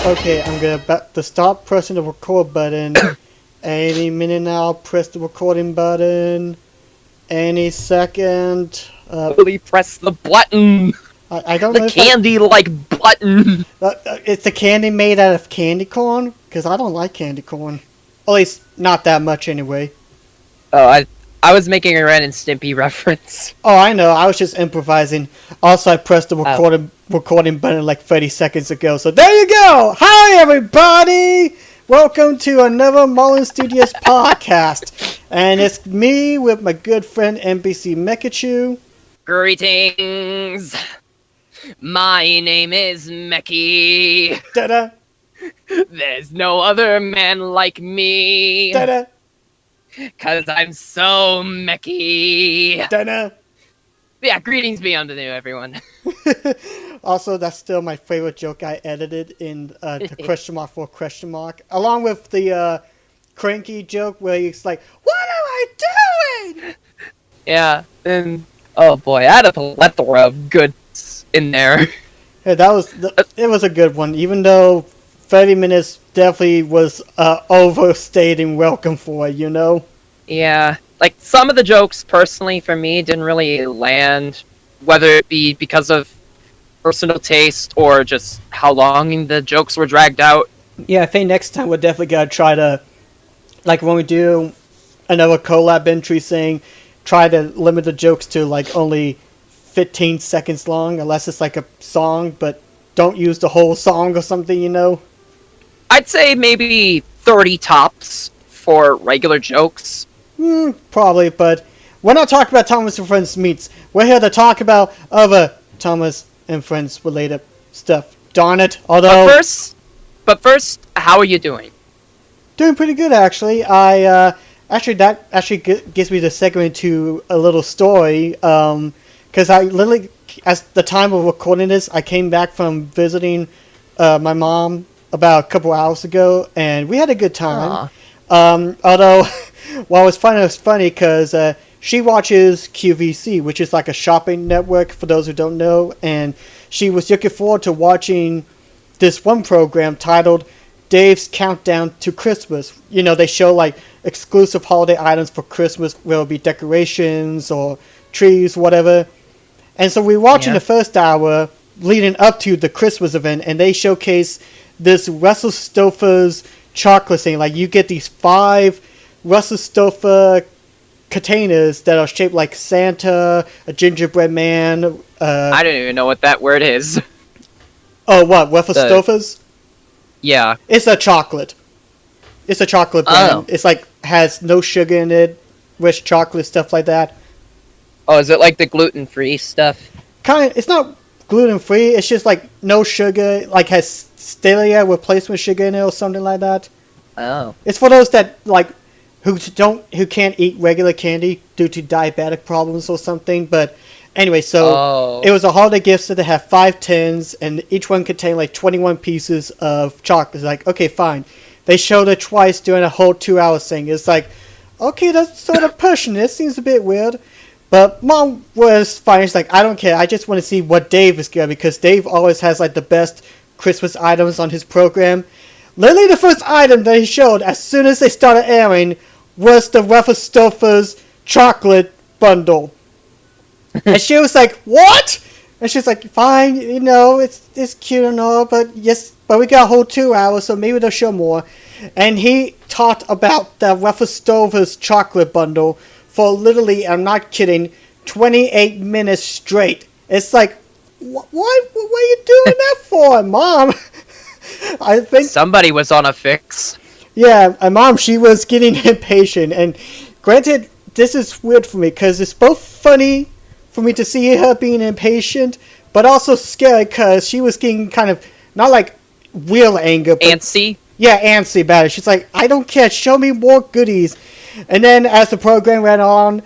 Okay, I'm gonna to stop pressing the record button. Any minute now, I'll press the recording button. Any second. Really press the button. I don't know. The candy-like button. It's the candy made out of candy corn? Because I don't like candy corn. At least, not that much anyway. Oh, I was making a Ren and Stimpy reference. Oh, I know. I was just improvising. Also, I pressed the recording button like 30 seconds ago. So there you go. Hi, everybody. Welcome to another Mullins Studios podcast. And it's me with my good friend NBC Mekachu. Greetings. My name is Meki. Da-da. There's no other man like me. Da-da. 'Cause I'm so Meki. Da-da. Yeah, greetings be unto you, everyone. Also, that's still my favorite joke I edited in the question mark for question mark. Along with the cranky joke where he's like, what am I doing? Yeah, and oh boy, I had a plethora of goods in there. Yeah, it was a good one, even though 30 minutes definitely was overstating welcome for it, you know? Yeah, like some of the jokes personally for me didn't really land, whether it be because of personal taste or just how long the jokes were dragged out. Yeah, I think next time we're definitely gonna try to, like when we do another collab entry saying, try to limit the jokes to like only 15 seconds long, unless it's like a song, but don't use the whole song or something, you know? I'd say maybe 30 tops for regular jokes. Probably, but we're not talking about Thomas and Friends meets. We're here to talk about other Thomas and Friends related stuff. Darn it. Although, But first, how are you doing? Doing pretty good, actually. That gives me the segue to a little story. Because I literally, at the time of recording this, I came back from visiting my mom about a couple hours ago, and we had a good time. Although, well, it was funny because she watches QVC, which is like a shopping network for those who don't know, and she was looking forward to watching this one program titled Dave's Countdown to Christmas. You know, they show like exclusive holiday items for Christmas, where it'll be decorations or trees, whatever. And so we were watching the first hour leading up to the Christmas event, and they showcase this Russell Stouffer's chocolate thing. Like, you get these 5 Russell Stouffer containers that are shaped like Santa, a gingerbread man. I don't even know what that word is. Oh, what? Russell Stouffer's? Yeah. It's a chocolate. It's a chocolate brand. Oh. It's like, has no sugar in it, rich chocolate, stuff like that. Oh, is it like the gluten-free stuff? It's not gluten-free. It's just like no sugar, like has stevia replacement sugar in it or something like that. Oh. It's for those that like who can't eat regular candy due to diabetic problems or something. But anyway, so it was a holiday gift set that had 5 tins, and each one contained like 21 pieces of chocolate. It's like, okay, fine. They showed it twice during a whole 2-hour thing. It's like, okay, that's sort of pushing it. Seems a bit weird. But Mom was fine. She's like, I don't care. I just want to see what Dave is good, because Dave always has like the best Christmas items on his program. Literally the first item that he showed as soon as they started airing was the Russell Stouffer's chocolate bundle. And she was like, what? And she's like, fine, you know, it's cute and all, but we got a whole 2 hours, so maybe they'll show more. And he talked about the Russell Stouffer's chocolate bundle for literally, I'm not kidding, 28 minutes straight. It's like, what are you doing that for, Mom? I think somebody was on a fix. Yeah, my mom, she was getting impatient. And granted, this is weird for me, because it's both funny for me to see her being impatient, but also scary, because she was getting kind of, not like real anger, but antsy? Yeah, antsy about it. She's like, I don't care, show me more goodies. And then as the program went on,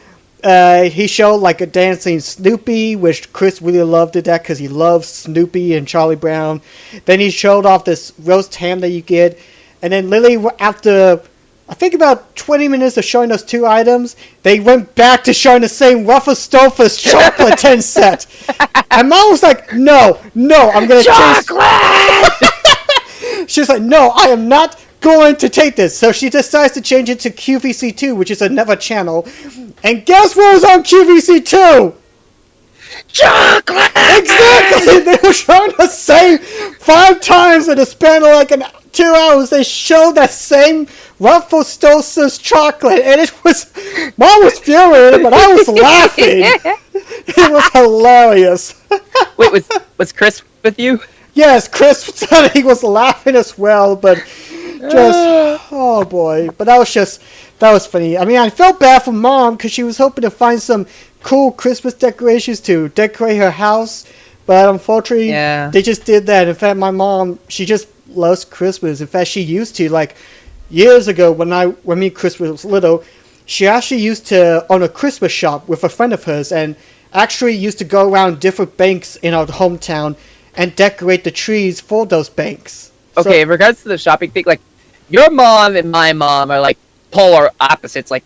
he showed like a dancing Snoopy, which Chris really loved it, because he loves Snoopy and Charlie Brown. Then he showed off this roast ham that you get. And then literally after, I think about 20 minutes of showing those 2 items, they went back to showing the same Russell Stouffer's chocolate tin set. And Mom was like, no, I'm going to change. she's like, no, I am not going to take this. So she decides to change it to QVC2, which is another channel. And guess what was on QVC2? Chocolate! Exactly! They were showing the same 5 times in a span of like 2 hours. They showed that same Ruffles Stosas chocolate, and it was... Mom was furious, but I was laughing. It was hilarious. Wait, was Chris with you? Yes, Chris said he was laughing as well, but just... Oh boy. But that was funny. I mean, I felt bad for Mom, because she was hoping to find some cool Christmas decorations to decorate her house, but unfortunately, they just did that. In fact, my mom, she just loves Christmas. In fact, she used to, like, years ago when me and Chris was little, she actually used to own a Christmas shop with a friend of hers, and actually used to go around different banks in our hometown and decorate the trees for those banks. Okay, in regards to the shopping thing, like, your mom and my mom are, like, polar opposites. Like,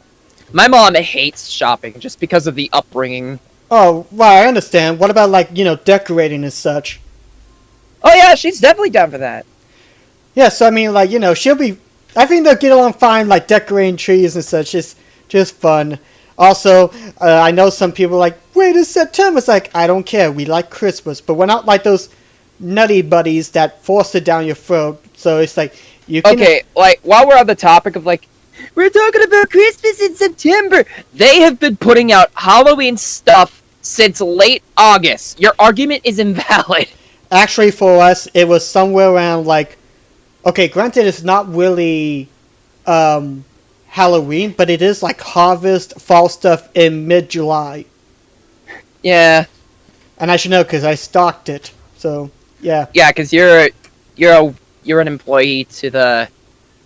my mom hates shopping just because of the upbringing. Oh, right, I understand. What about, like, decorating and such? Oh, yeah, she's definitely down for that. Yeah, so, I mean, like, she'll be... I think they'll get along fine, like, decorating trees and such. It's just fun. Also, I know some people are like, wait, it's September. It's like, I don't care. We like Christmas. But we're not like those nutty buddies that force it down your throat. So it's like, you can... Okay, like, while we're on the topic of, like, we're talking about Christmas in September. They have been putting out Halloween stuff since late August. Your argument is invalid. Actually, for us, it was somewhere around, like... Okay, granted, it's not really Halloween, but it is, like, harvest, fall stuff in mid-July. Yeah. And I should know, because I stocked it. So, yeah. Yeah, because you're an employee to the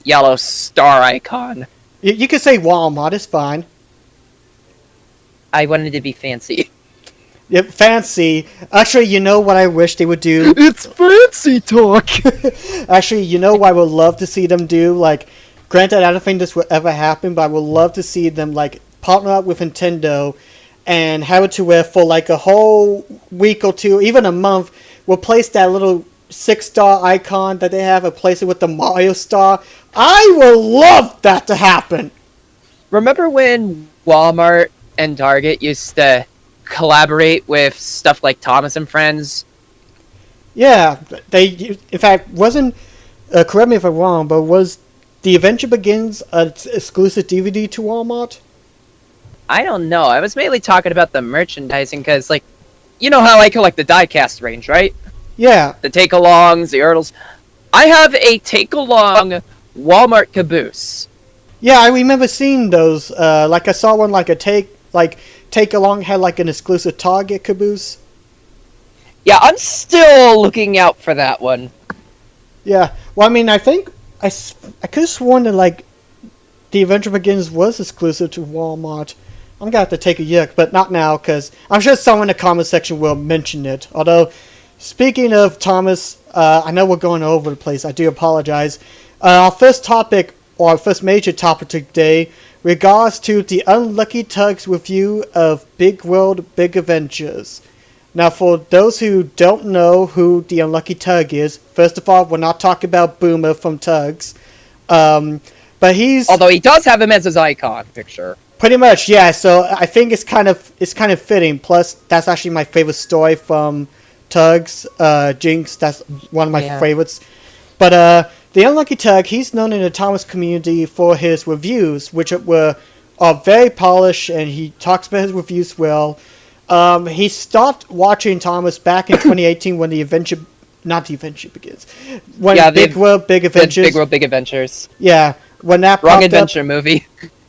yellow star icon. You could say Walmart, it's fine. I wanted to be fancy. Yep, fancy. Actually, you know what I wish they would do? It's fancy talk! Actually, what I would love to see them do? Like, granted, I don't think this will ever happen, but I would love to see them, like, partner up with Nintendo and have it to where for, like, a whole week or two, even a month, replace that little 6-star icon that they have, replace it with the Mario star. I would love that to happen! Remember when Walmart and Target used to collaborate with stuff like Thomas and Friends? Yeah, in fact, wasn't, correct me if I'm wrong, but was The Adventure Begins an exclusive DVD to Walmart? I don't know. I was mainly talking about the merchandising, because, like, you know how I collect the diecast range, right? Yeah. The take-alongs, the Ertles. I have a take-along Walmart caboose. Yeah, I remember seeing those. Like, I saw one, like, Take-Along had, like, an exclusive Target caboose. Yeah, I'm still looking out for that one. Yeah. Well, I mean, I think... I could have sworn that, like, The Adventure Begins was exclusive to Walmart. I'm gonna have to take a look, but not now, because I'm sure someone in the comment section will mention it. Although, speaking of Thomas, I know we're going over the place. I do apologize. Our first topic, or our first major topic today, regards to the Unlucky Tug's review of Big World, Big Adventures. Now, for those who don't know who the Unlucky Tug is, first of all, we're not talking about Boomer from Tugs. But he's... Although he does have him as his icon picture. Pretty much, yeah. So I think it's kind of fitting. Plus, that's actually my favorite story from Tugs. Jinx, that's one of my favorites. But the Unlucky Tug, he's known in the Thomas community for his reviews, which are very polished, and he talks about his reviews well. He stopped watching Thomas back in 2018 when Big World, Big Adventures. Big World, Big Adventures. Yeah, when that Wrong Adventure movie.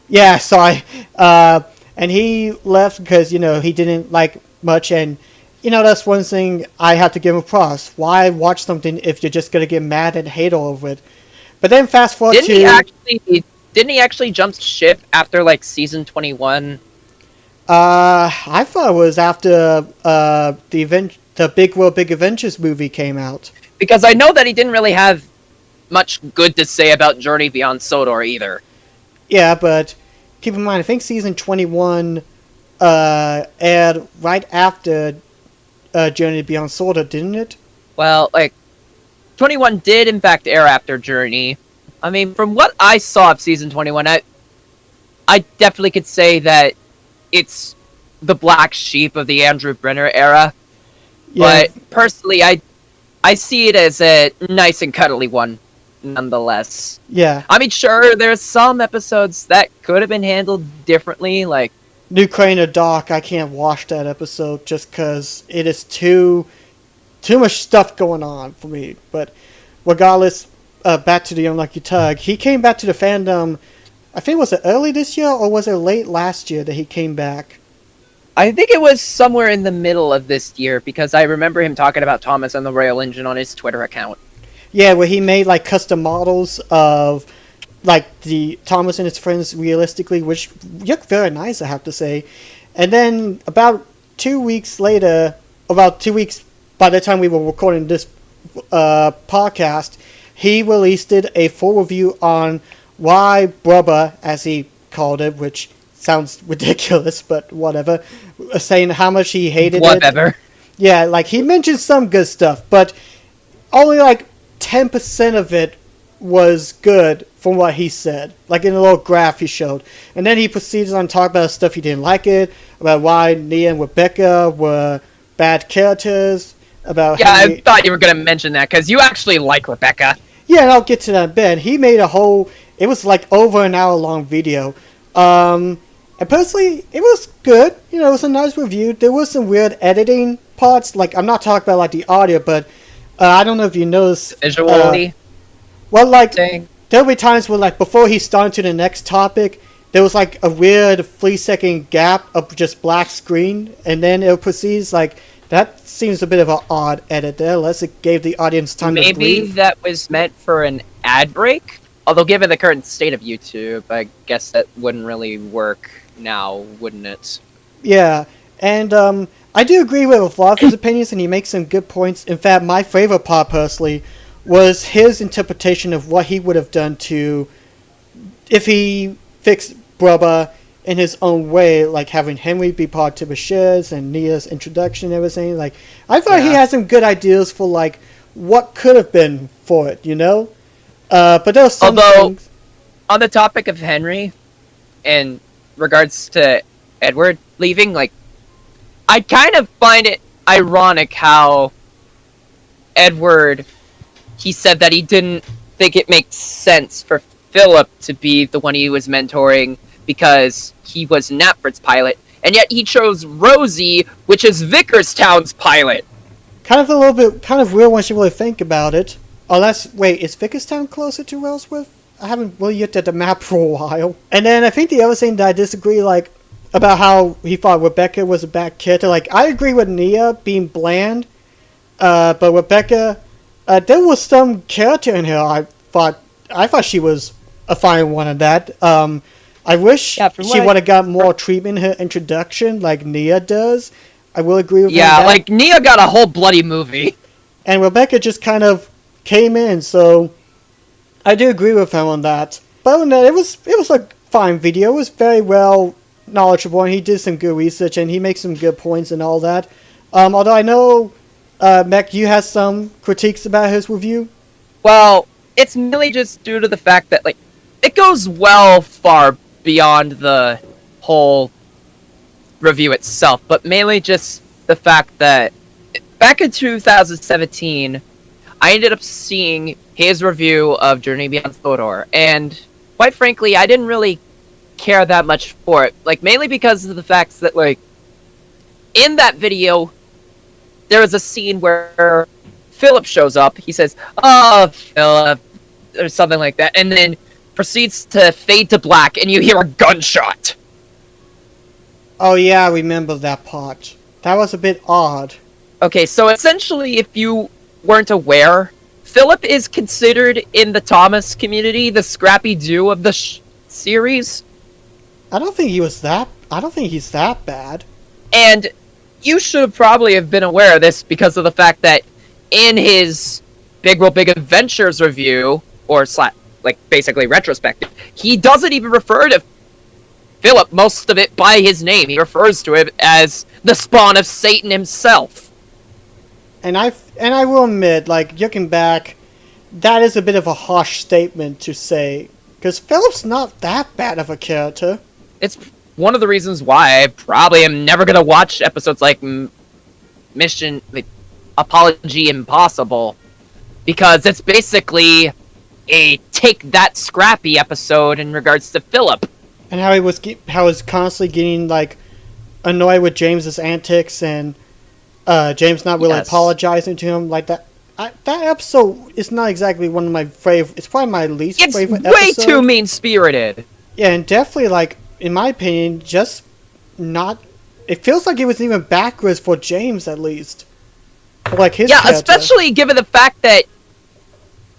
Yeah, sorry. And he left because, he didn't like much, and, that's one thing I have to give him props. Why watch something if you're just going to get mad and hate all over it? But then fast forward Didn't he actually jump ship after, like, season 21? I thought it was after the Big World, Big Adventures movie came out. Because I know that he didn't really have much good to say about Journey Beyond Sodor either. Yeah, but keep in mind, I think season 21 aired right after Journey Beyond Sodor, didn't it? Well, like, 21 did in fact air after Journey. I mean, from what I saw of season 21, I definitely could say that it's the black sheep of the Andrew Brenner era. Yeah. But personally, I see it as a nice and cuddly one, nonetheless. Yeah. I mean, sure, there's some episodes that could have been handled differently, like New Crane or Dark. I can't watch that episode just because it is too much stuff going on for me. But regardless, back to the Unlucky Tug. He came back to the fandom, I think, was it early this year or was it late last year that he came back? I think it was somewhere in the middle of this year, because I remember him talking about Thomas and the Royal Engine on his Twitter account. Yeah, where he made like custom models of like the Thomas and his friends realistically, which looked very nice, I have to say. And then about 2 weeks later, about 2 weeks by the time we were recording this podcast, he released a full review on why Brubba, as he called it, which sounds ridiculous, but whatever, saying how much he hated it. Yeah, like he mentioned some good stuff, but only like 10% of it was good from what he said, like in a little graph he showed. And then he proceeds on to talk about stuff he didn't like it, about why Nia and Rebecca were bad characters, about I thought you were going to mention that, because you actually like Rebecca. Yeah, and I'll get to that in a bit. He made it was like over an hour long video. And personally, it was good. You know, it was a nice review. There was some weird editing parts. Like, I'm not talking about like the audio, but I don't know if you noticed. Visually? Well, like, there'll be times where, like, before he started to the next topic, there was like a weird 3-second gap of just black screen, and then it proceeds. Like, that seems a bit of an odd edit there, unless it gave the audience time to breathe. Maybe that was meant for an ad break? Although, given the current state of YouTube, I guess that wouldn't really work now, wouldn't it? Yeah, and I do agree with a lot of his opinions, and he makes some good points. In fact, my favorite part, personally, was his interpretation of what he would have done if he fixed Brubba in his own way, like having Henry be part of the shares and Nia's introduction and everything. Like, I thought he had some good ideas for, like, what could have been for it, you know? But there were some things. On the topic of Henry, in regards to Edward leaving, like, I kind of find it ironic how Edward, he said that he didn't think it makes sense for Philip to be the one he was mentoring because he was Knapford's pilot, and yet he chose Rosie, which is Vickerstown's pilot. Kind of weird once you really think about it. Wait, is Vickerstown closer to Wellsworth? I haven't really looked at the map for a while. And then I think the other thing that I disagree, like, about how he thought Rebecca was a bad character. Like, I agree with Nia being bland, but Rebecca, there was some character in her. I thought she was a fine one of that. I wish she would have got more treatment in her introduction, like Nia does. I will agree with that. Yeah, like Nia got a whole bloody movie, and Rebecca just kind of came in. So I do agree with him on that. But other than that, it was a fine video. It was very well knowledgeable, and he did some good research, and he makes some good points and all that. Although I know, Mech, you had some critiques about his review. Well, it's mainly just due to the fact that, like, it goes far beyond the whole review itself, but mainly just the fact that back in 2017, I ended up seeing his review of Journey Beyond Thorodor, and quite frankly, I didn't really care that much for it, like, mainly because of the fact that, like, in that video, there was a scene where Philip shows up, he says, "Oh, Philip," or something like that, and then proceeds to fade to black, and you hear a gunshot. Oh yeah, I remember that part. That was a bit odd. Okay, so essentially, if you weren't aware, Philip is considered in the Thomas community the Scrappy Doo of the series. I don't think he's that bad. And you should probably have been aware of this because of the fact that in his Big World Big Adventures review, or basically retrospective, he doesn't even refer to Philip most of it by his name. He refers to it as the spawn of Satan himself. And I will admit, like, looking back, that is a bit of a harsh statement to say, because Philip's not that bad of a character. It's one of the reasons why I probably am never gonna watch episodes like Mission Apology Impossible, because it's basically a take that scrappy episode in regards to Philip. And how he was constantly getting like annoyed with James's antics, and James not really apologizing to him like that. That episode is not exactly one of my favorite. It's probably my least favorite episode. It's way too mean-spirited. Yeah, and definitely, like, in my opinion, just not... It feels like it was even backwards for James, at least. Like his character. Especially given the fact that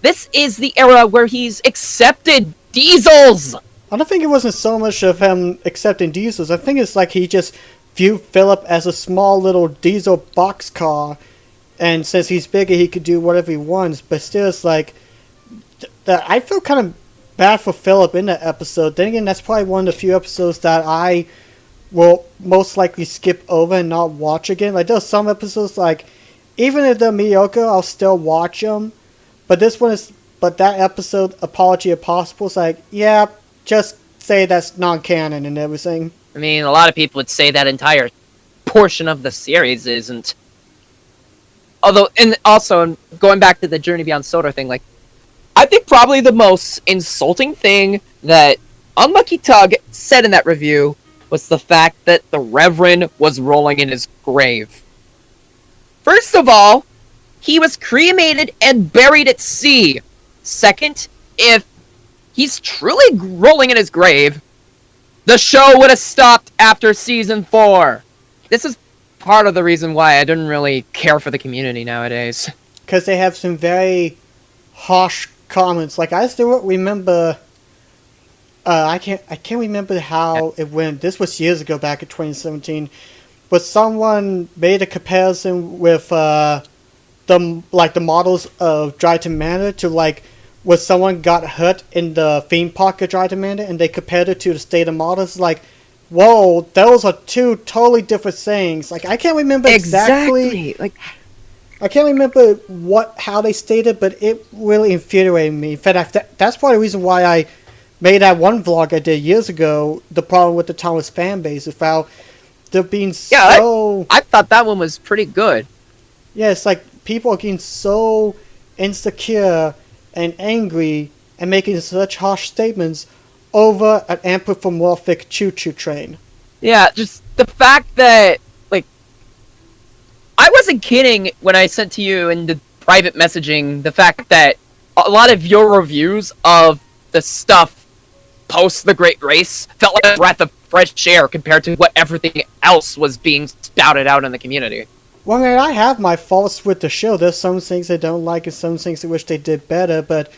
this is the era where he's accepted diesels. I don't think it wasn't so much of him accepting diesels. I think it's like he just viewed Philip as a small little diesel boxcar, and since he's bigger, he could do whatever he wants. But still, it's like that. I feel kind of bad for Philip in that episode. Then again, that's probably one of the few episodes that I will most likely skip over and not watch again. Like there's some episodes, like even if they're mediocre, I'll still watch them. But this one is. But that episode, Apology Impossible, is like, yeah, just say that's non-canon and everything. I mean, a lot of people would say that entire portion of the series isn't. Although, and also, going back to the Journey Beyond Soda thing, like, I think probably the most insulting thing that Unlucky Tug said in that review was the fact that the Reverend was rolling in his grave. First of all, he was cremated and buried at sea. Second, if he's truly rolling in his grave, the show would have stopped after season 4. This is part of the reason why I didn't really care for the community nowadays. Because they have some very harsh comments. Like, I still remember... I can't remember how it went. This was years ago, back in 2017. But someone made a comparison with the models of Dryden Manor to, like, where someone got hurt in the theme park of Dryden Manor, and they compared it to the state of models. Like, whoa, those are two totally different things. Like, I can't remember exactly. Like, I can't remember how they stated, but it really infuriated me. In fact, that's part of the reason why I made that one vlog I did years ago. The problem with the Thomas fan base is how they're being so. I thought that one was pretty good. Yeah, it's like people are getting so insecure and angry and making such harsh statements over an anthropomorphic choo-choo train. Yeah, just the fact that, like, I wasn't kidding when I sent to you in the private messaging the fact that a lot of your reviews of the stuff post The Great Race felt like a breath of fresh air compared to what everything else was being spouted out in the community. Well, I mean, I have my faults with the show. There's some things I don't like and some things I wish they did better, but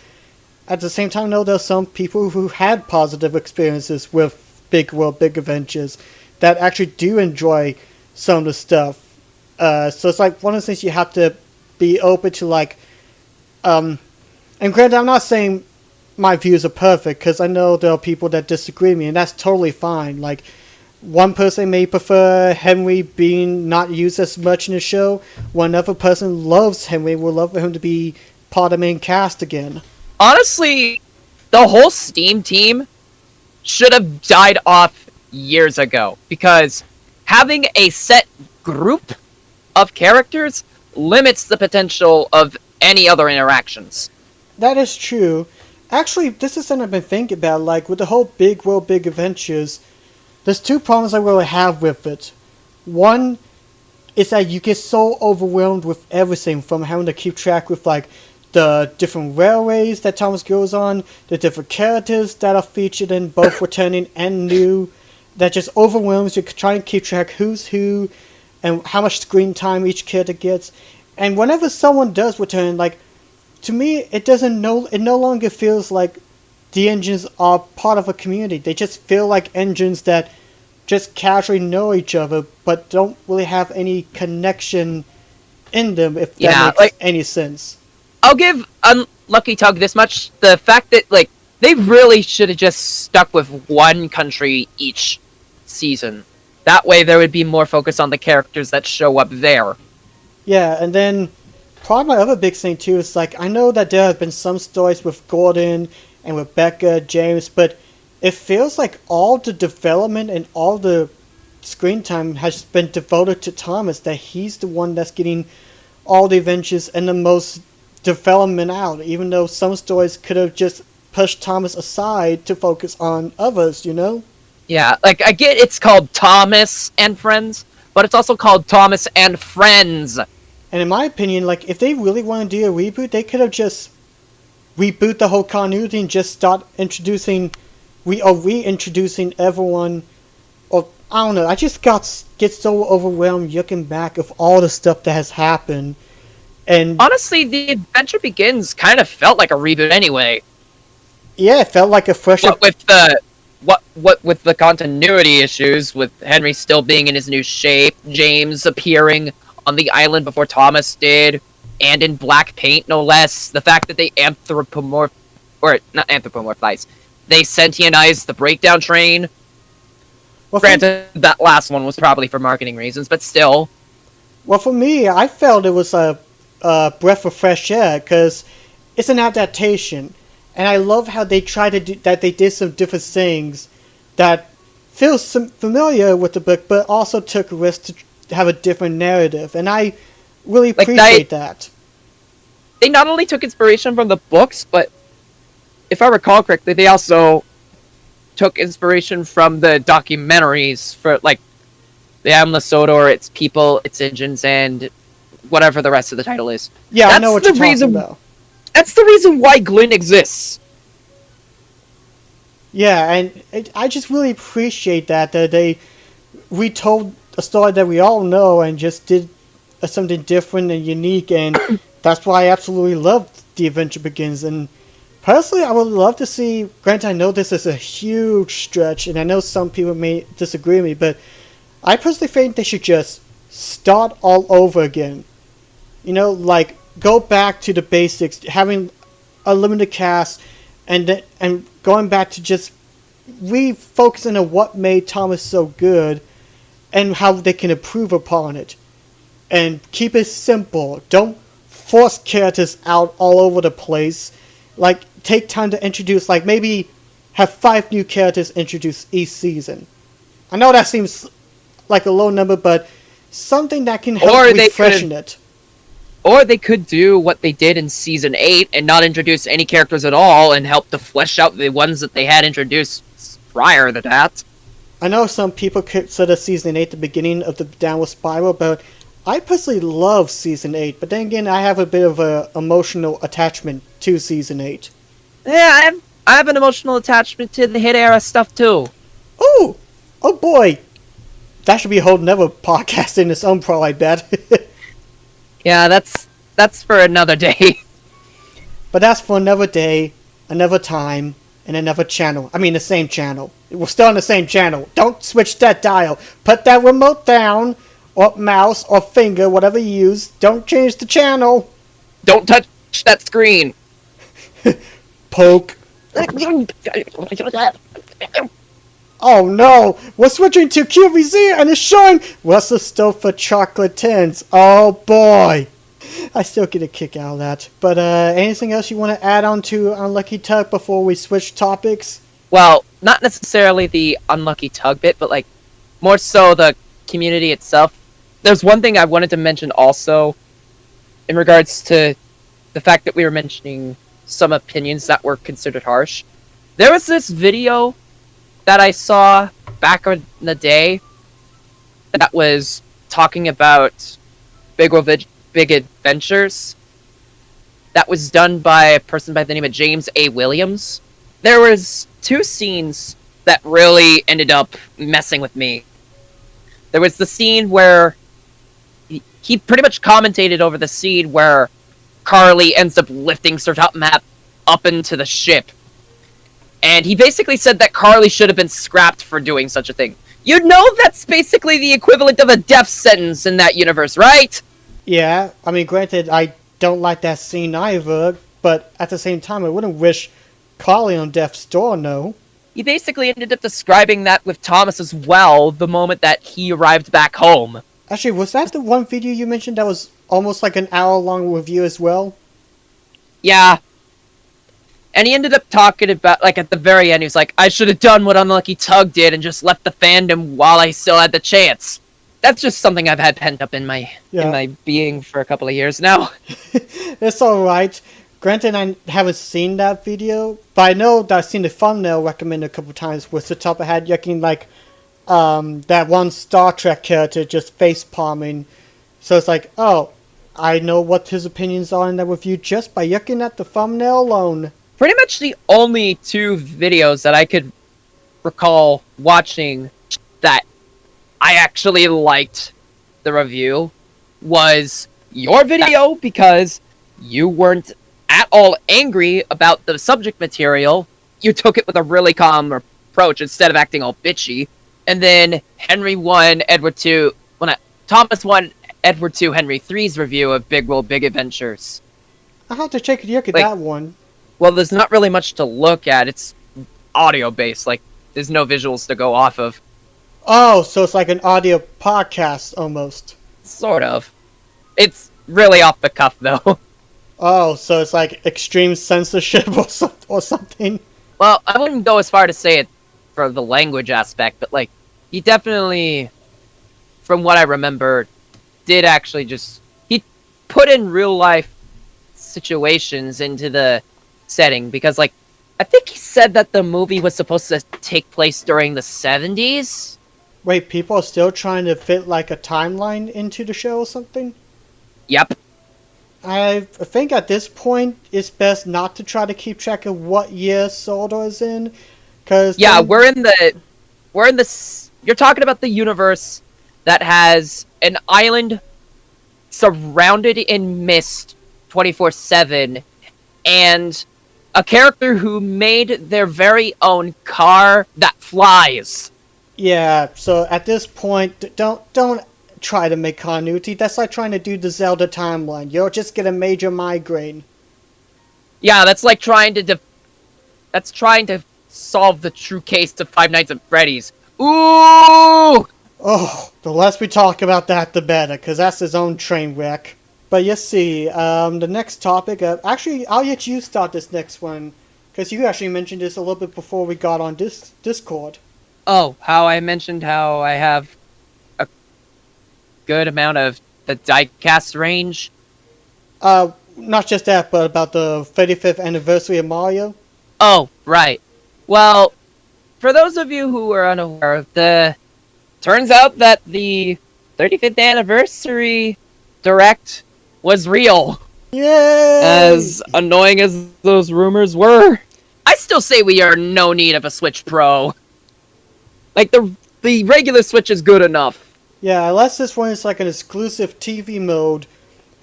at the same time, no, there's some people who had positive experiences with Big World, Big Adventures that actually do enjoy some of the stuff. So it's like one of the things you have to be open to, like, and granted, I'm not saying my views are perfect, because I know there are people that disagree with me, and that's totally fine. Like, one person may prefer Henry being not used as much in the show, while another person loves Henry, would love for him to be part of the main cast again. Honestly, the whole Steam team should have died off years ago, because having a set group of characters limits the potential of any other interactions. That is true. Actually, this is something I've been thinking about, like, with the whole Big World, Big Adventures, there's two problems I really have with it. One is that you get so overwhelmed with everything, from having to keep track with, like, the different railways that Thomas goes on, the different characters that are featured in both returning and new, that just overwhelms you trying to keep track who's who and how much screen time each character gets. And whenever someone does return, like, to me, it no longer feels like the engines are part of a community. They just feel like engines that just casually know each other, but don't really have any connection in them, if that makes any sense. I'll give Unlucky Tug this much. The fact that, like, they really should have just stuck with one country each season. That way there would be more focus on the characters that show up there. Yeah, and then probably my other big thing too is like I know that there have been some stories with Gordon and Rebecca, James, but it feels like all the development and all the screen time has been devoted to Thomas. That he's the one that's getting all the adventures and the most development out, even though some stories could have just pushed Thomas aside to focus on others. Yeah, like I get it's called Thomas and Friends, but it's also called Thomas and Friends. And in my opinion, like if they really want to do a reboot, they could have just reboot the whole continuity and just start reintroducing everyone. Or I don't know. I just get so overwhelmed looking back of all the stuff that has happened. And honestly, The Adventure Begins kind of felt like a reboot anyway. Yeah, it felt like a fresh. What with the continuity issues, with Henry still being in his new shape, James appearing on the island before Thomas did, and in black paint, no less. The fact that they they sentientized the breakdown train. Well, granted, that last one was probably for marketing reasons, but still. Well, for me, I felt it was a breath of fresh air, because it's an adaptation. And I love how they tried to do that. They did some different things that feels familiar with the book, but also took a risk to have a different narrative. And I really appreciate that. They not only took inspiration from the books, but if I recall correctly, they also took inspiration from the documentaries for, like, the Amla Sodor, its people, its engines, and whatever the rest of the title is. Yeah, I know what you're talking about. That's the reason why Glynn exists. Yeah, and I just really appreciate that they retold a story that we all know and just did something different and unique, and that's why I absolutely love The Adventure Begins. And personally, I would love to see, granted I know this is a huge stretch, and I know some people may disagree with me, but I personally think they should just start all over again. Like, go back to the basics, having a limited cast, and going back to just refocusing on what made Thomas so good and how they can improve upon it. And keep it simple. Don't force characters out all over the place. Like, take time to introduce, like, maybe have 5 new characters introduced each season. I know that seems like a low number, but something that can help refreshen it. Or they could do what they did in Season 8 and not introduce any characters at all and help to flesh out the ones that they had introduced prior to that. I know some people consider Season 8 the beginning of the downward spiral, but I personally love Season 8. But then again, I have a bit of an emotional attachment to Season 8. Yeah, I have an emotional attachment to the Hit Era stuff too. Oh boy. That should be a whole nother podcast in its own, probably, I bet. Yeah, that's for another day. But that's for another day, another time, and another channel. I mean, the same channel. We're still on the same channel. Don't switch that dial. Put that remote down, or mouse, or finger, whatever you use. Don't change the channel. Don't touch that screen. Poke. Oh no! We're switching to QVC and it's showing Russell Stover chocolate tins. Oh boy! I still get a kick out of that. But anything else you want to add on to Unlucky Tug before we switch topics? Well, not necessarily the Unlucky Tug bit, but like more so the community itself. There's one thing I wanted to mention also in regards to the fact that we were mentioning some opinions that were considered harsh. There was this video that I saw back in the day that was talking about Big Adventures that was done by a person by the name of James A. Williams. There was 2 scenes that really ended up messing with me. There was the scene where he pretty much commentated over the scene where Carly ends up lifting Sir Top Map up into the ship. And he basically said that Carly should have been scrapped for doing such a thing. You know that's basically the equivalent of a death sentence in that universe, right? Yeah, I mean, granted, I don't like that scene either, but at the same time, I wouldn't wish Carly on death's door, no. He basically ended up describing that with Thomas as well, the moment that he arrived back home. Actually, was that the one video you mentioned that was almost like an hour-long review as well? Yeah. And he ended up talking about, like, at the very end, he was like, I should have done what Unlucky Tug did and just left the fandom while I still had the chance. That's just something I've had pent up in my being for a couple of years now. It's alright. Granted, I haven't seen that video, but I know that I've seen the thumbnail recommended a couple times with the top of head yucking, like, that one Star Trek character just face palming. So it's like, oh, I know what his opinions are in that review just by yucking at the thumbnail alone. Pretty much the only two videos that I could recall watching that I actually liked the review was your video, because you weren't at all angry about the subject material. You took it with a really calm approach instead of acting all bitchy. And then Henry 1, Edward 2, Thomas 1, Edward 2, Henry 3's review of Big World Big Adventures. I'll have to take a look at that one. Well, there's not really much to look at. It's audio-based. Like, there's no visuals to go off of. Oh, so it's like an audio podcast, almost. Sort of. It's really off the cuff, though. Oh, so it's like extreme censorship or something? Well, I wouldn't go as far to say it for the language aspect, but, like, he definitely, from what I remember, did actually just... He put in real-life situations into the setting, because, like, I think he said that the movie was supposed to take place during the 70s? Wait, people are still trying to fit, like, a timeline into the show or something? Yep. I think at this point, it's best not to try to keep track of what year Sordor is in, because... Yeah, we're in the... You're talking about the universe that has an island surrounded in mist 24/7, and a character who made their very own car that flies. Yeah, so at this point, don't try to make continuity. That's like trying to do the Zelda timeline. You'll just get a major migraine. Yeah, that's like trying to solve the true case of Five Nights at Freddy's. Ooh! Oh, the less we talk about that, the better, because that's his own train wreck. But you see, the next topic... actually, I'll let you start this next one, because you actually mentioned this a little bit before we got on Discord. Oh, how I mentioned how I have a good amount of the diecast range? Not just that, but about the 35th anniversary of Mario. Oh, right. Well, for those of you who are unaware, turns out that the 35th anniversary direct was real. Yay! As annoying as those rumors were, I still say we are in no need of a Switch Pro. Like, the regular Switch is good enough. Yeah, unless this one is like an exclusive TV mode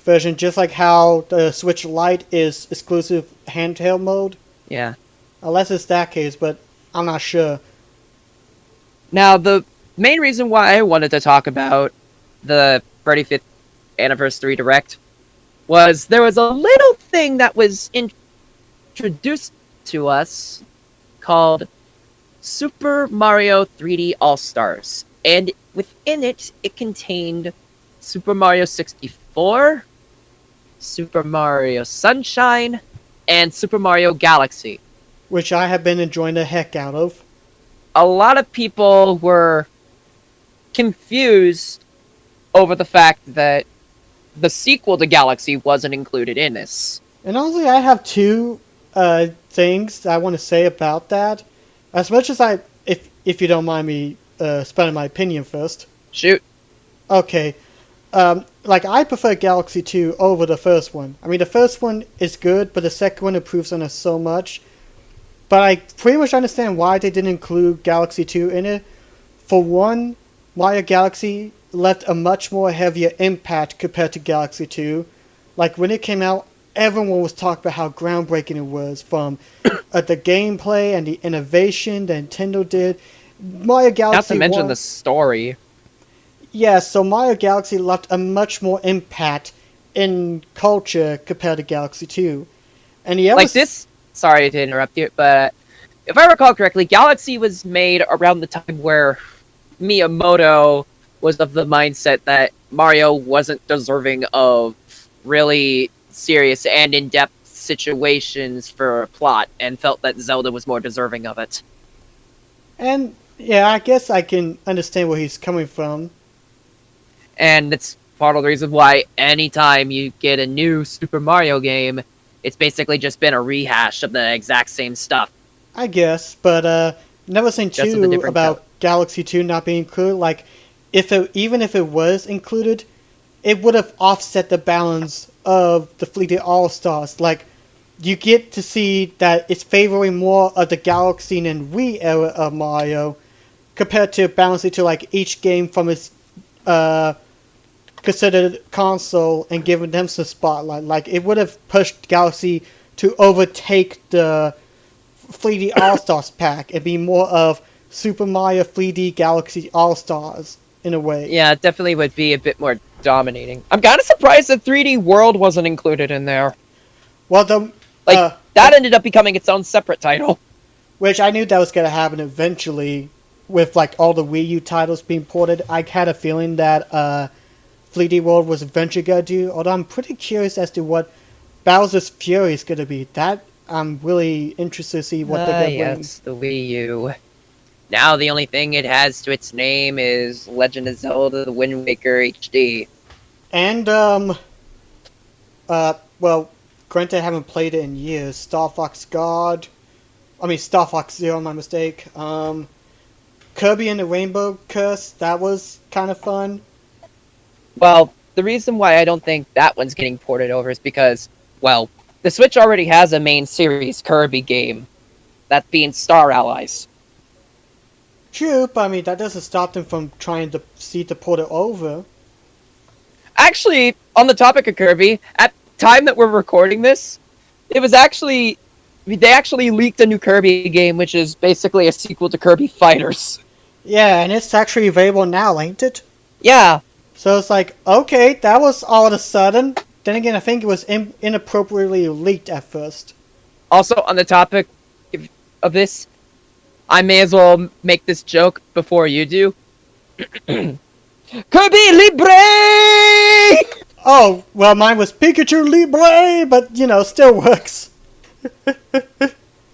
version, just like how the Switch Lite is exclusive handheld mode. Yeah. Unless it's that case, but I'm not sure. Now, the main reason why I wanted to talk about the 35th Anniversary Direct was there was a little thing that was introduced to us called Super Mario 3D All-Stars. And within it, it contained Super Mario 64, Super Mario Sunshine, and Super Mario Galaxy. Which I have been enjoying the heck out of. A lot of people were confused over the fact that the sequel to Galaxy wasn't included in this. And honestly, I have two things I want to say about that. As much as if you don't mind me spelling my opinion first. Shoot. Okay. Like, I prefer Galaxy 2 over the first one. I mean, the first one is good, but the second one improves on it so much. But I pretty much understand why they didn't include Galaxy 2 in it. For one, Mario Galaxy left a much more heavier impact compared to Galaxy 2. Like, when it came out, everyone was talking about how groundbreaking it was, from the gameplay and the innovation that Nintendo did. Mario Galaxy... Not to mention the story. Yeah, so Mario Galaxy left a much more impact in culture compared to Galaxy 2. And the other... Like this... Sorry to interrupt you, but if I recall correctly, Galaxy was made around the time where Miyamoto was of the mindset that Mario wasn't deserving of really serious and in-depth situations for a plot, and felt that Zelda was more deserving of it. And yeah, I guess I can understand where he's coming from. And it's part of the reason why anytime you get a new Super Mario game, it's basically just been a rehash of the exact same stuff. I guess, but never seen Just with a too different about color. Galaxy 2 not being included. Like, even if it was included, it would have offset the balance of the Fleeting All-Stars. Like, you get to see that it's favoring more of the Galaxy and Wii era of Mario compared to balancing to like each game from its considered console and giving them some spotlight. Like, it would have pushed Galaxy to overtake the 3D All-Stars pack and be more of Super Mario 3D Galaxy All-Stars in a way. Yeah, it definitely would be a bit more dominating. I'm kind of surprised that 3D World wasn't included in there. Well, the that ended up becoming its own separate title. Which I knew that was going to happen eventually with like all the Wii U titles being ported. I had a feeling that 3D World was eventually going to do, although I'm pretty curious as to what Bowser's Fury is going to be. That I'm really interested to see what they're going to bring. Yes, the Wii U. Now the only thing it has to its name is Legend of Zelda: The Wind Waker HD. And well, granted I haven't played it in years. Star Fox Zero, my mistake. Kirby and the Rainbow Curse, that was kind of fun. Well, the reason why I don't think that one's getting ported over is because, well, the Switch already has a main series Kirby game. That being Star Allies. True, but I mean, that doesn't stop them from trying to port it over. Actually, on the topic of Kirby, at the time that we're recording this, they actually leaked a new Kirby game, which is basically a sequel to Kirby Fighters. Yeah, and it's actually available now, ain't it? Yeah. So it's like, okay, that was all of a sudden. Then again, I think it was inappropriately leaked at first. Also, on the topic of this, I may as well make this joke before you do. Kirby Libre! Oh, well, mine was Pikachu Libre, but, you know, still works.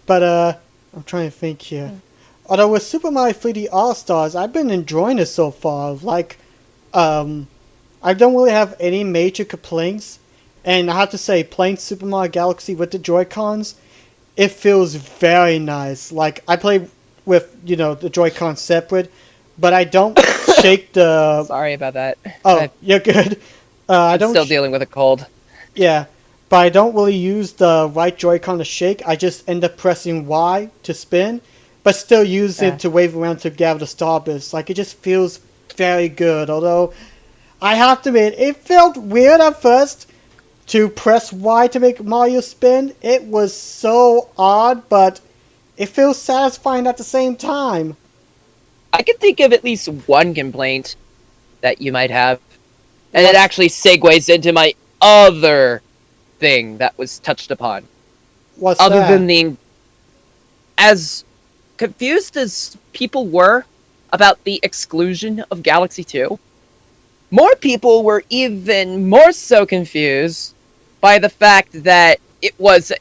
But, I'm trying to think here. Although with Super Mario 3D All-Stars, I've been enjoying it so far. Like, I don't really have any major complaints. And I have to say, playing Super Mario Galaxy with the Joy-Cons, it feels very nice. Like, I play with, you know, the Joy-Cons separate, but I don't shake the... Sorry about that. Oh, you're good. I'm still dealing with a cold. Yeah, but I don't really use the right Joy-Con to shake. I just end up pressing Y to spin, but still use it to wave around to gather the Starbits. Like, it just feels very good. Although, I have to admit, it felt weird at first to press Y to make Mario spin. It was so odd, but it feels satisfying at the same time. I can think of at least one complaint that you might have. And it actually segues into my other thing that was touched upon. What's Other that? than the... As confused as people were about the exclusion of Galaxy 2, more people were even more so confused by the fact that it was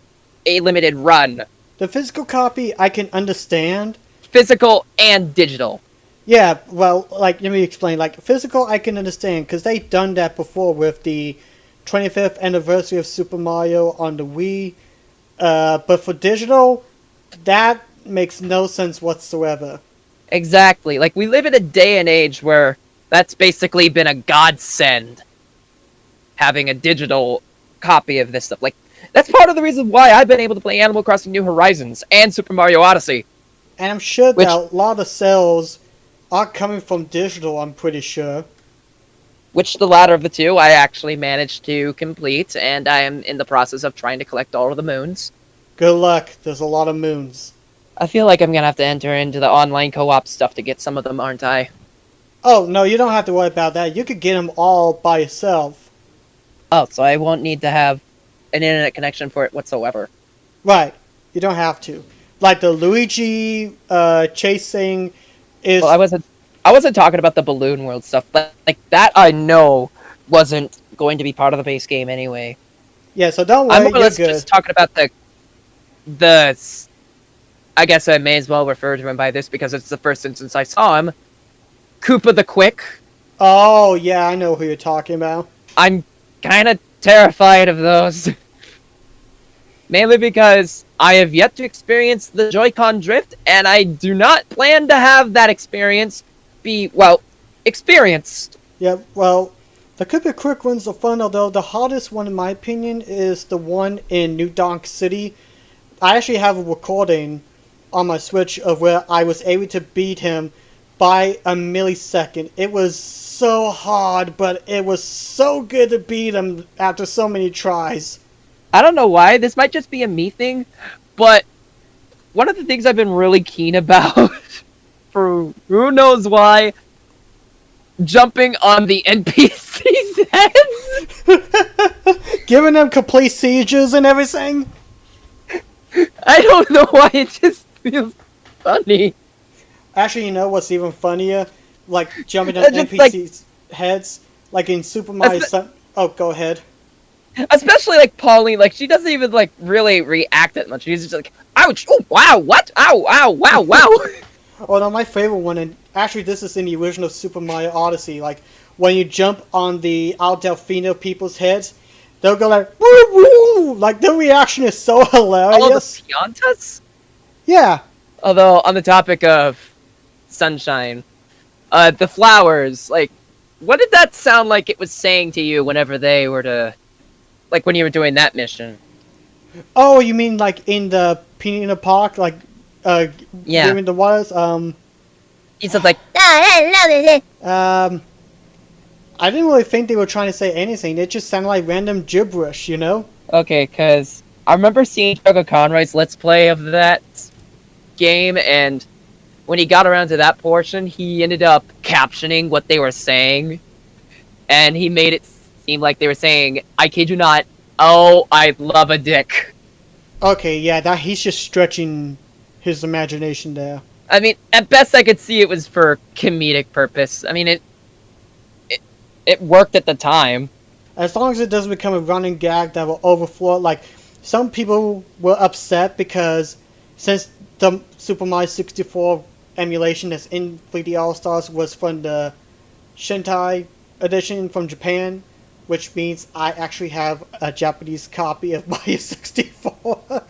a limited run. The physical copy, I can understand. Physical and digital. Yeah, well, like, let me explain. Like, physical, I can understand, because they've done that before with the 25th anniversary of Super Mario on the Wii. But for digital, that makes no sense whatsoever. Exactly. Like, we live in a day and age where that's basically been a godsend, having a digital copy of this stuff. Like, that's part of the reason why I've been able to play Animal Crossing New Horizons and Super Mario Odyssey. And I'm sure that a lot of sales are coming from digital, I'm pretty sure. Which the latter of the two I actually managed to complete, and I am in the process of trying to collect all of the moons. Good luck. There's a lot of moons. I feel like I'm gonna have to enter into the online co-op stuff to get some of them, aren't I? Oh, no, you don't have to worry about that. You could get them all by yourself. Oh, so I won't need to have an internet connection for it whatsoever. Right. You don't have to. Like the Luigi chasing is... Well, I wasn't talking about the Balloon World stuff, but like that I know wasn't going to be part of the base game anyway. Yeah, so don't I'm worry, more or you're less good. just talking about the. I guess I may as well refer to him by this because it's the first instance I saw him. Koopa the Quick. Oh, yeah, I know who you're talking about. I'm kind of terrified of those. Mainly because I have yet to experience the Joy-Con drift, and I do not plan to have that experience be, well, experienced. Yeah, well, the Koopa Quick ones are fun, although the hardest one, in my opinion, is the one in New Donk City. I actually have a recording on my Switch of where I was able to beat him by a millisecond. It was so hard, but it was so good to beat him after so many tries. I don't know why, this might just be a me thing, but one of the things I've been really keen about, for who knows why, jumping on the NPC's heads. Giving them complete sieges and everything. I don't know why, it just feels funny. Actually, you know what's even funnier? Like jumping on NPC's heads, like in Super Mario Sun. Oh, go ahead. Especially like Pauline, like she doesn't even like really react that much. She's just like, ouch, oh wow, what? Ow, ow, wow, wow. Oh no, my favorite one, and actually this is in the original Super Mario Odyssey, like when you jump on the Al Delfino people's heads, they'll go like woo woo, like their reaction is so hilarious. Oh, the Piantas? Yeah. Although on the topic of sunshine, the flowers, like what did that sound like it was saying to you whenever they were to, like when you were doing that mission? Oh, you mean like in the Pinina Park, like yeah, during the waters? He said like I didn't really think they were trying to say anything. It just sounded like random gibberish, you know? Okay, because I remember seeing Chuck Conroy's Let's Play of that game, and when he got around to that portion, he ended up captioning what they were saying, and he made it seem like they were saying, I kid you not, oh, I love a dick. Okay, yeah, that he's just stretching his imagination there. I mean, at best I could see it was for comedic purpose. I mean, it worked at the time. As long as it doesn't become a running gag that will overflow. Like, some people were upset because since the Super Mario 64 emulation that's in 3D All-Stars was from the Shintai edition from Japan, which means I actually have a Japanese copy of Mario 64.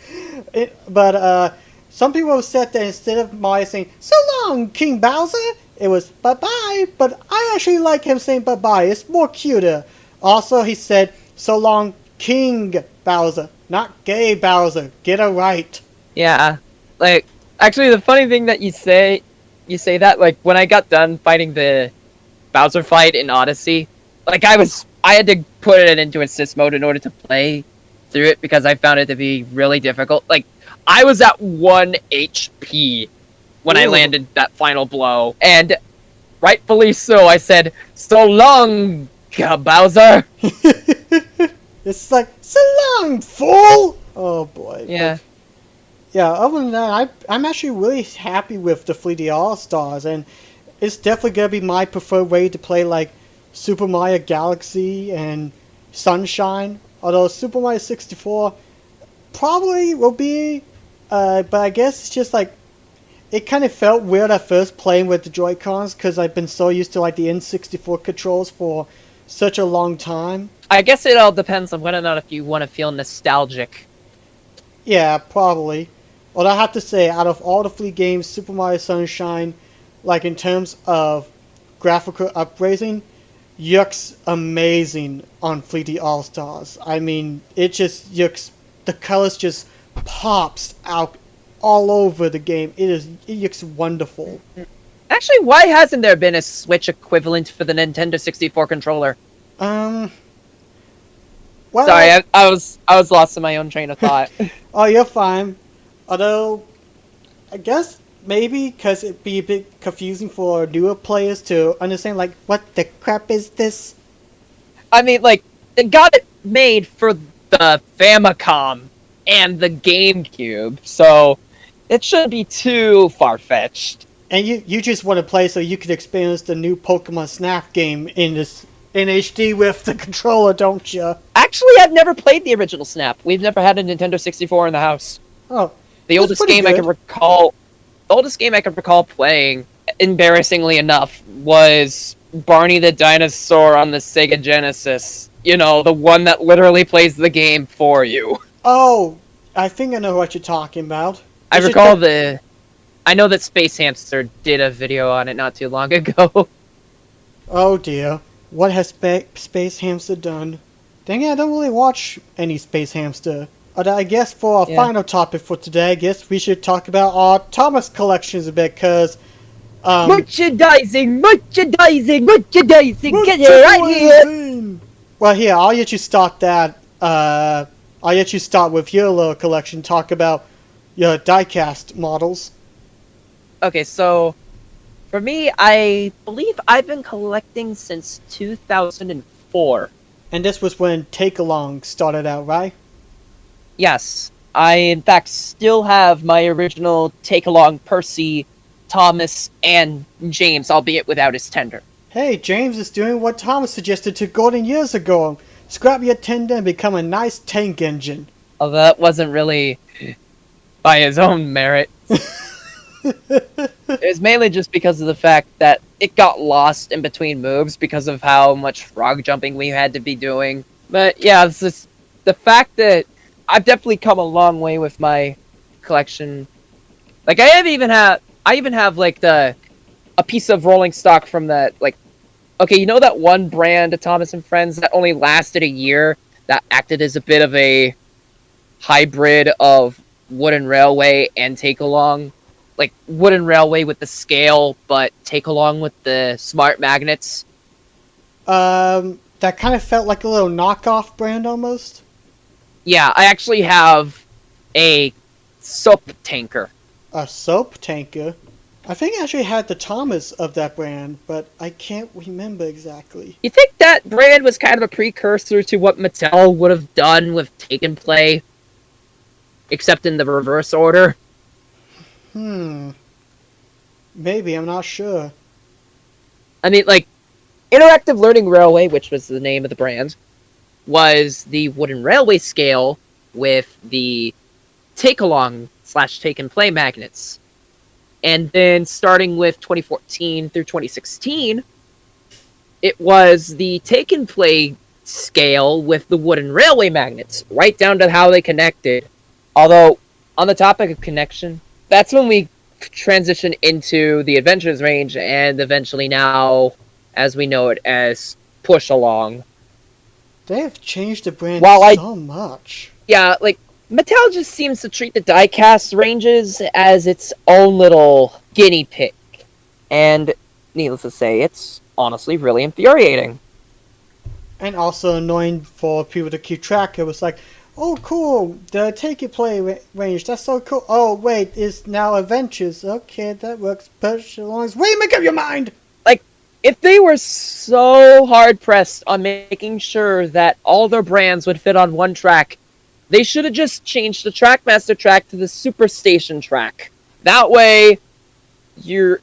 But some people have said that instead of Mario saying, "So long, King Bowser," it was "bye-bye," but I actually like him saying "bye-bye." It's more cuter. Also, he said, "So long, King Bowser," not Gay Bowser. Get it right. Yeah. Like, actually, the funny thing that you say that, like, when I got done fighting the Bowser fight in Odyssey, like, I had to put it into assist mode in order to play through it because I found it to be really difficult. Like, I was at 1 HP when I landed that final blow, and rightfully so, I said, "So long, Bowser." It's like, "So long, fool!" Oh boy. Yeah. Like, yeah, other than that, I'm actually really happy with the 3D All-Stars, and it's definitely going to be my preferred way to play, like, Super Mario Galaxy and Sunshine. Although Super Mario 64 probably will be, but I guess it's just like, it kind of felt weird at first playing with the Joy-Cons because I've been so used to like the N64 controls for such a long time. I guess it all depends on whether or not if you want to feel nostalgic. Yeah, probably. Although I have to say, out of all the 3 games, Super Mario Sunshine, like in terms of graphical upgrading, looks amazing on 3D All-Stars. I mean, it just looks, the colors just pops out all over the game. It looks wonderful. Actually, why hasn't there been a Switch equivalent for the Nintendo 64 controller? Well, sorry, I was lost in my own train of thought. Oh, you're fine. Although, I guess maybe because it'd be a bit confusing for newer players to understand, like, what the crap is this? I mean, like, they got it made for the Famicom and the GameCube, so it shouldn't be too far-fetched. And you just want to play so you can experience the new Pokemon Snap game in HD with the controller, don't you? Actually, I've never played the original Snap. We've never had a Nintendo 64 in the house. Oh, the oldest game I can recall playing, embarrassingly enough, was Barney the Dinosaur on the Sega Genesis. You know, the one that literally plays the game for you. Oh, I think I know what you're talking about. I know that Space Hamster did a video on it not too long ago. Oh dear. What has Space Hamster done? Dang it, I don't really watch any Space Hamster. I guess for our final topic for today, I guess we should talk about our Thomas collections a bit, because... merchandising! Get it right here! Well, here, I'll let you start that. I'll let you start with your little collection, talk about your diecast models. Okay, so... for me, I believe I've been collecting since 2004. And this was when Take-Along started out, right? Yes. I, in fact, still have my original Take-Along Percy, Thomas, and James, albeit without his tender. Hey, James is doing what Thomas suggested to Gordon years ago. Scrap your tender and become a nice tank engine. Although that wasn't really by his own merit. It was mainly just because of the fact that it got lost in between moves because of how much frog jumping we had to be doing. But yeah, it's just the fact that I've definitely come a long way with my collection. Like I even have like a piece of rolling stock from that, like, okay, you know that one brand of Thomas and Friends that only lasted a year, that acted as a bit of a hybrid of Wooden Railway and Take-Along? Like, Wooden Railway with the scale, but Take-Along with the smart magnets. That kind of felt like a little knockoff brand almost. Yeah, I actually have a soap tanker. A soap tanker? I think I actually had the Thomas of that brand, but I can't remember exactly. You think that brand was kind of a precursor to what Mattel would have done with Take and Play? Except in the reverse order? Maybe, I'm not sure. I mean, like, Interactive Learning Railway, which was the name of the brand, was the Wooden Railway scale with the Take-Along / Take and Play magnets. And then starting with 2014 through 2016, it was the Take and Play scale with the Wooden Railway magnets, right down to how they connected. Although, on the topic of connection, that's when we transitioned into the Adventures range, and eventually now, as we know it, as Push Along. They have changed the brand so much. Yeah, like, Mattel just seems to treat the diecast ranges as its own little guinea pig. And, needless to say, it's honestly really infuriating. And also annoying for people to keep track. It was like, oh cool, the Take and Play range, that's so cool. Oh wait, it's now Adventures. Okay, that works. Push Along. Wait, make up your mind! Like, if they were so hard-pressed on making sure that all their brands would fit on one track, they should have just changed the Trackmaster track to the Superstation track. That way, your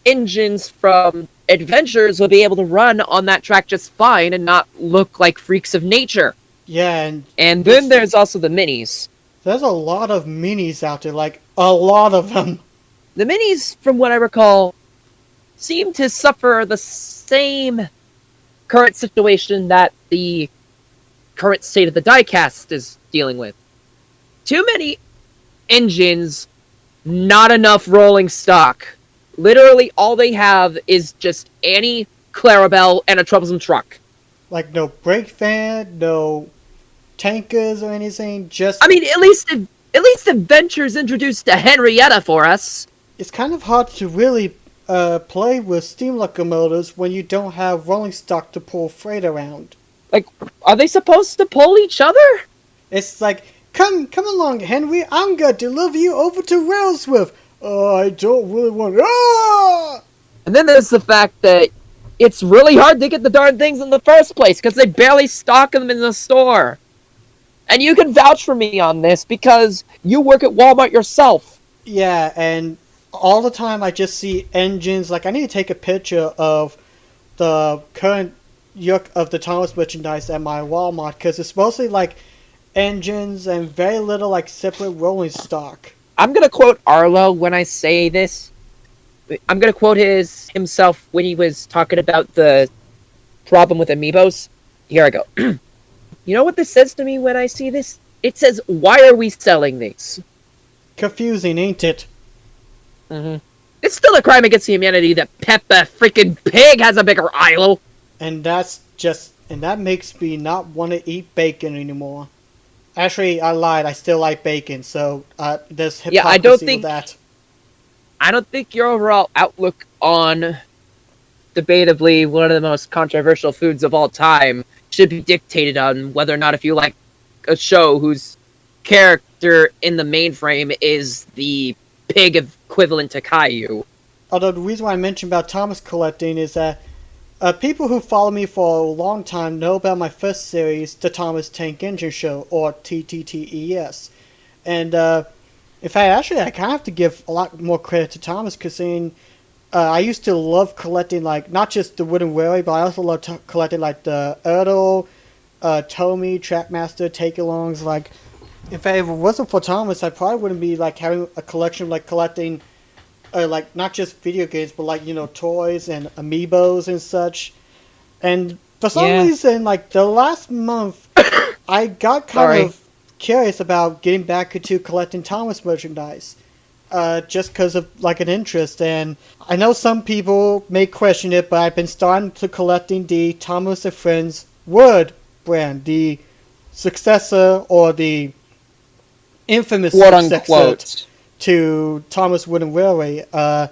engines from Adventures will be able to run on that track just fine and not look like freaks of nature. Yeah, and then there's also the minis. There's a lot of minis out there, like, a lot of them. The minis, from what I recall, seem to suffer the same current situation that the current state of the diecast is dealing with. Too many engines, not enough rolling stock. Literally, all they have is just Annie, Clarabelle, and a troublesome truck. Like, no brake fan, no tankers or anything, just... I mean, at least Adventures introduced a Henrietta for us. It's kind of hard to really play with steam locomotives when you don't have rolling stock to pull freight around. Like, are they supposed to pull each other? It's like, come along, Henry, I'm gonna deliver you over to Railsworth. Oh, I don't really want... Ah! And then there's the fact that it's really hard to get the darn things in the first place, because they barely stock them in the store. And you can vouch for me on this, because you work at Walmart yourself. Yeah, and all the time I just see engines. Like, I need to take a picture of the current look of the Thomas merchandise at my Walmart, because it's mostly like engines and very little like separate rolling stock. I'm gonna quote Arlo when I say this. I'm gonna quote himself when he was talking about the problem with amiibos. Here I go. You know what this says to me when I see this? It says, "Why are we selling these?" Confusing, ain't it? Mm-hmm. It's still a crime against humanity that Peppa freaking Pig has a bigger aisle. And that makes me not want to eat bacon anymore. Actually, I lied. I still like bacon, so there's hypocrisy with that. I don't think your overall outlook on debatably one of the most controversial foods of all time should be dictated on whether or not if you like a show whose character in the mainframe is the pig equivalent to Caillou. Although the reason why I mentioned about Thomas collecting is that people who follow me for a long time know about my first series, the Thomas Tank Engine Show, or TTTES. And in fact, actually, I kind of have to give a lot more credit to Thomas, because I used to love collecting, like, not just the Wooden Railway, but I also love collecting, like, the Ertl, Tomy, Trackmaster, Take-Alongs. Like, in fact, if it wasn't for Thomas, I probably wouldn't be, like, having a collection, like, collecting, like, not just video games, but, like, toys and amiibos and such. And for some reason, like, the last month, I got kind of curious about getting back into collecting Thomas merchandise. Just because of, like, an interest. And I know some people may question it, but I've been starting to collecting the Thomas & Friends Word brand, the successor, or the infamous successor to Thomas Wooden Railway. I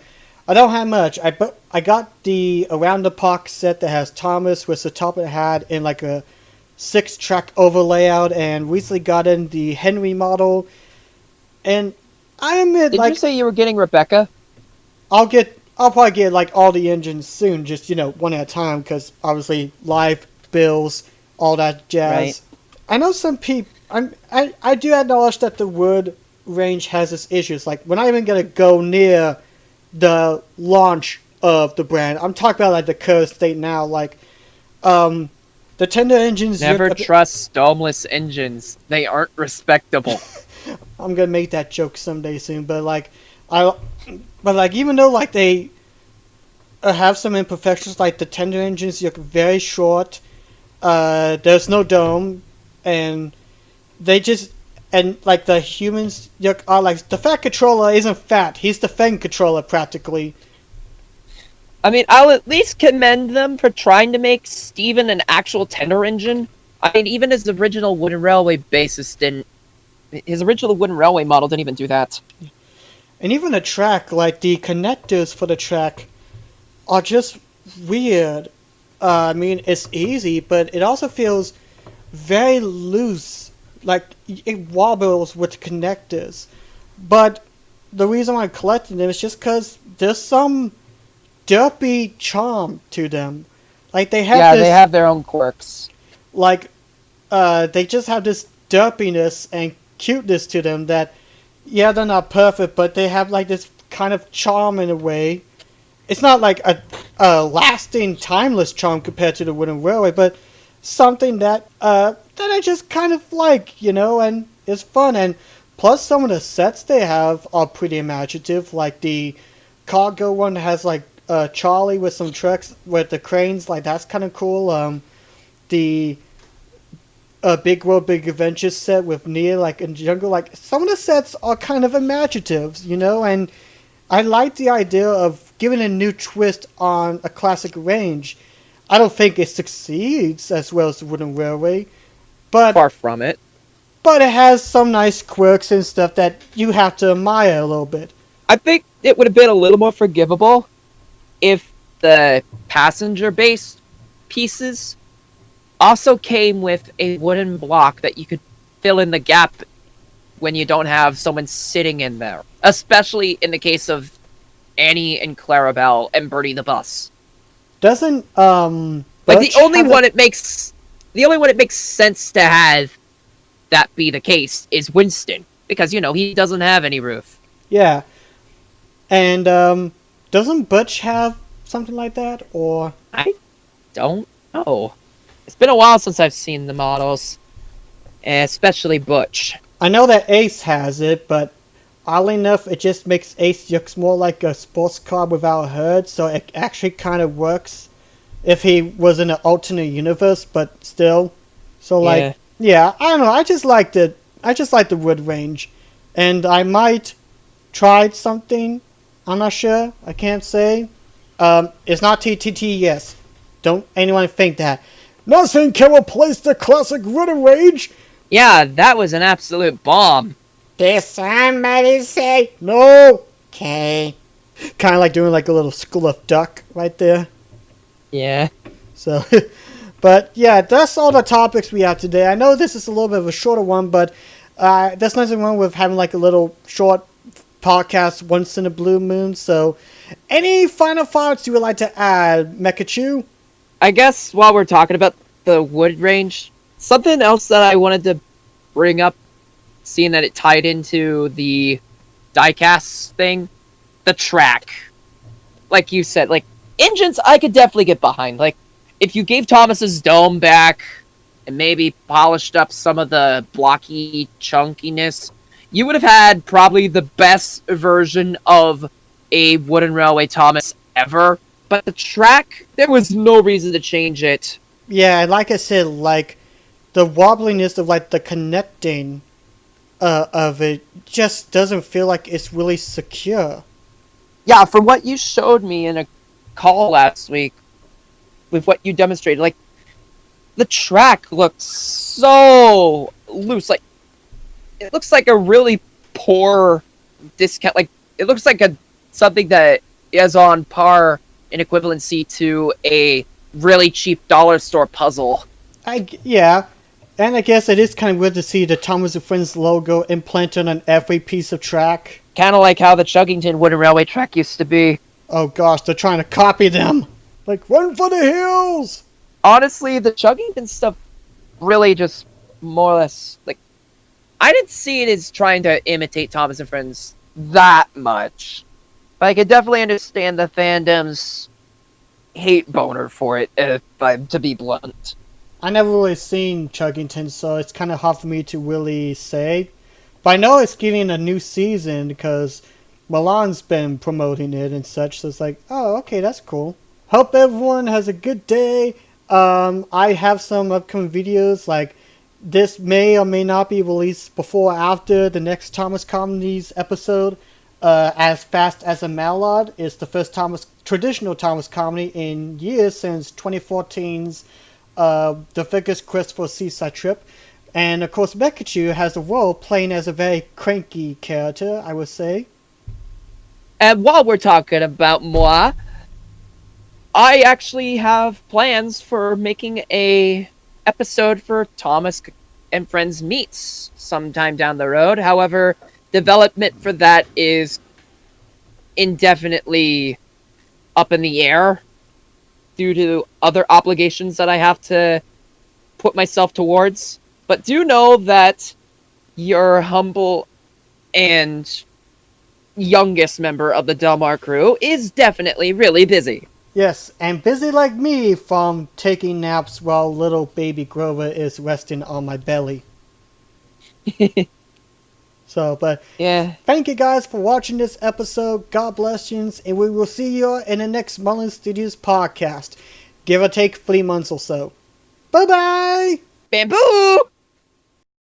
don't have much. I got the Around the Park set that has Thomas with the top it had in like a 6-track overlayout, and recently got in the Henry model. And I admit, Did you say you were getting Rebecca? I'll probably get like all the engines soon, just one at a time, because obviously live bills, all that jazz. Right. I know some people. I do acknowledge that the Wood range has its issues. Like, we're not even gonna go near the launch of the brand. I'm talking about like the current state now. Like, the tender engines. Never trust domeless engines. They aren't respectable. I'm gonna make that joke someday soon, but even though like they have some imperfections, like the tender engines look very short. There's no dome, and like the humans are like, the fat controller isn't fat. He's the Feng controller practically. I mean, I'll at least commend them for trying to make Steven an actual tender engine. I mean, even his original Wooden Railway basis didn't. His original Wooden Railway model didn't even do that. And even the track, like the connectors for the track, are just weird. I mean, it's easy, but it also feels very loose. Like, it wobbles with connectors. But the reason why I'm collecting them is just because there's some derpy charm to them. Like, they have their own quirks. Like, they just have this derpiness and cuteness to them that, yeah, they're not perfect, but they have like this kind of charm in a way. It's not like a lasting, timeless charm compared to the Wooden Railway, but something that I just kind of like, and it's fun. And plus, some of the sets they have are pretty imaginative. Like the cargo one has like Charlie with some trucks with the cranes, like that's kind of cool. The Big World Big Adventure set with Nia, like in jungle, like some of the sets are kind of imaginative, and I like the idea of giving a new twist on a classic range. I don't think it succeeds as well as the Wooden Railway, but far from it. But it has some nice quirks and stuff that you have to admire a little bit. I think it would have been a little more forgivable if the passenger base pieces also came with a wooden block that you could fill in the gap when you don't have someone sitting in there. Especially in the case of Annie and Clarabelle and Bertie the bus. Doesn't like the only one it makes sense to have that be the case is Winston, because he doesn't have any roof. Yeah. And doesn't Butch have something like that? Or I don't know. It's been a while since I've seen the models, especially Butch. I know that Ace has it, but oddly enough, it just makes Ace look more like a sports car without a hood, so it actually kind of works if he was in an alternate universe, but still. So like, yeah, I don't know. I just like the wood range, and I might try something. I'm not sure. I can't say. It's not TTT. Yes, don't anyone think that. Nothing can replace the classic wood range. Yeah, that was an absolute bomb. Did somebody say no? Okay. Kind of like doing like a little school of duck right there. Yeah. So, but yeah, that's all the topics we have today. I know this is a little bit of a shorter one, but there's nothing wrong with having like a little short podcast once in a blue moon. So, any final thoughts you would like to add, Mekachu? I guess while we're talking about the wood range, something else that I wanted to bring up, seeing that it tied into the diecast thing, the track. Like you said, like, engines I could definitely get behind. Like, if you gave Thomas's dome back and maybe polished up some of the blocky chunkiness, you would have had probably the best version of a wooden railway Thomas ever. But the track, there was no reason to change it. Yeah, like I said, like the wobbliness of like the connecting of it just doesn't feel like it's really secure. Yeah, from what you showed me in a call last week, with what you demonstrated, like, the track looks so loose. Like, it looks like a really poor discount. Like, it looks like something that is on par in equivalency to a really cheap dollar store puzzle. Yeah, and I guess it is kind of weird to see the Thomas and Friends logo implanted on every piece of track. Kind of like how the Chuggington Wooden Railway track used to be. Oh gosh, they're trying to copy them. Like, run for the hills! Honestly, the Chuggington stuff really just more or less, like, I didn't see it as trying to imitate Thomas and Friends that much. But I could definitely understand the fandom's hate boner for it, to be blunt. I never really seen Chuggington, so it's kind of hard for me to really say. But I know it's getting a new season because Mullins been promoting it and such, so it's like, oh, okay, that's cool. Hope everyone has a good day. I have some upcoming videos, like this may or may not be released before or after the next Thomas Comedies episode. As Fast as a Mallard is the first traditional Thomas comedy in years since 2014's The Vickers Quest for a Seaside Trip. And of course, Mekachu has a role playing as a very cranky character, I would say. And while we're talking about moi, I actually have plans for making a episode for Thomas and Friends Meets sometime down the road. However, development for that is indefinitely up in the air due to other obligations that I have to put myself towards. But do know that your humble and youngest member of the Delmar crew is definitely really busy. Yes, and busy like me from taking naps while little baby Grover is resting on my belly. So, but yeah. Thank you guys for watching this episode. God bless you, and we will see you in the next Mullins Studios podcast. Give or take 3 months or so. Bye-bye! Bamboo!